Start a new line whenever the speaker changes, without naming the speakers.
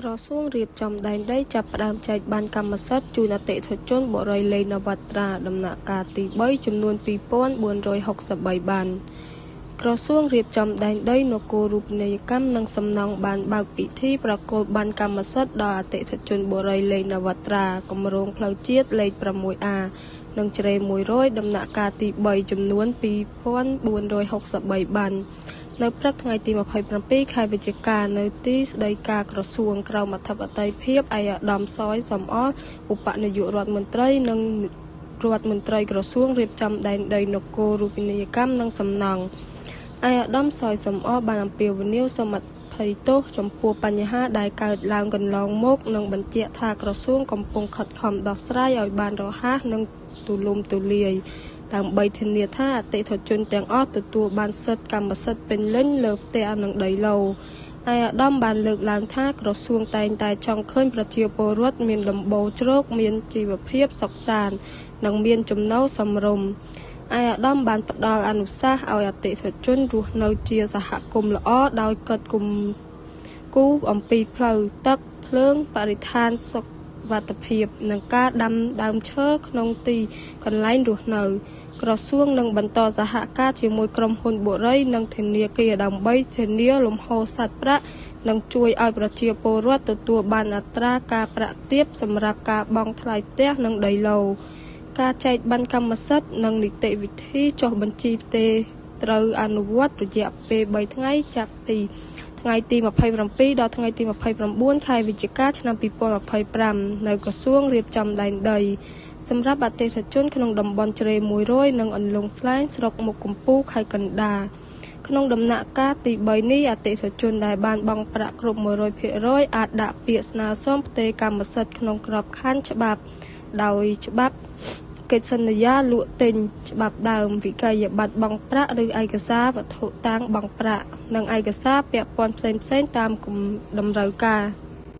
ក្រសួងរៀបចំដែនដីចាប់ផ្ដើមចែកបានកម្មសិទ្ធិជូនអតិថិជនបុរីលេងនវត្រាដំណាក់កាលទី3ចំនួន2463បានក្រសួងរៀបចំដែនដីនគររូបនីយកម្មនិងសំណង់បានបើកពិធីប្រគល់បានកម្មសិទ្ធិដល់អតិថិជនបុរីលេងនវត្រាគម្រោងផ្លូវជាតិលេខ 6A និងជ្រេ100ដំណាក់កាលទី3ចំនួន2463បាននៅព្រឹកថ្ងៃទី27ខែវិច្ឆិកានៅទីស្តីការក្រសួងក្រមអធិបតេយ្យភាពឯកឧត្តមសយសំអល់ឧបនាយករដ្ឋមន្ត្រីនិងរដ្ឋមន្ត្រីក្រសួងរៀបចំដែនដីនគររូបនីយកម្មនិងសំណង់ឯកឧត្តមសយសំអល់បានអំពាវនាវសូមអភ័យទោសចំពោះបញ្ហាដែលកើតឡើងកន្លងមកនិងបញ្ជាក់ថាក្រសួងកំពុងខិតខំដោះស្រាយឲ្យបានរហ័សនិងទូលំទូលាយដើម្បីធានាថាអតិថិជនទាំងអស់ទទួលបានសិទ្ធិកម្មសិទ្ធិពេញលេញលើផ្ទះនិងដីឡូតិ៍ឯកឧត្តមបានលើកឡើងថាក្រសួងតែងតែចង់ឃើញប្រជាពលរដ្ឋមានដំបូលជ្រកមានជីវភាពសុខសាន្តនិងមានចំណូលសមរម្យឯកឧត្តមបានផ្ដល់អនុសាសន៍ឲ្យអតិថិជនរស់នៅជាសហគមន៍ល្អដោយកិត្តគូអំពីផ្លូវទឹកភ្លើងបរិស្ថានសុខវត្ថិភាពនិងការដាំដើមឈើក្នុងទីកន្លែងរស់នៅក្រសួងនឹងបន្តសហការជាមួយក្រុមហ៊ុនបុរីនិងធនាគារដើម្បីធានាលំហូរសាច់ប្រាក់និងជួយឲ្យប្រជាពលរដ្ឋទទួលបានអត្រាការប្រាក់ទាបសម្រាប់ការបង់ថ្លៃផ្ទះនិងដីឡូតិ៍ការចែកបានកម្មសិទ្ធិនិងនីតិវិធីចុះបញ្ជីផ្ទេរត្រូវអនុវត្តរយៈពេល3ថ្ងៃចាប់ពីថ្ងៃទី27ដល់ថ្ងៃទី29ខែវិច្ឆិកាឆ្នាំ2025នៅក្រសួងរៀបចំដែនដីសម្រាប់អតិថិជនក្នុងតំបន់ជ្រេ100និងអន្លង់ស្លែងស្រុកមុខកំពូលខេត្តកណ្ដាលក្នុងដំណាក់កាលទី3នេះអតិថិជនដែលបានបង់ប្រាក់គ្រប់ 100% អាចដាក់ពាក្យស្នើសុំផ្ទេរកម្មសិទ្ធិក្នុងក្របខ័ណ្ឌច្បាប់ដោយច្បាប់កិច្ចសន្យាលក់ទិញច្បាប់ដើមវិក័យប័ត្របង់ប្រាក់ឬឯកសារវត្ថុតាំងបង់ប្រាក់និងឯកសារពាក់ព័ន្ធផ្សេងៗតាមតម្រូវការ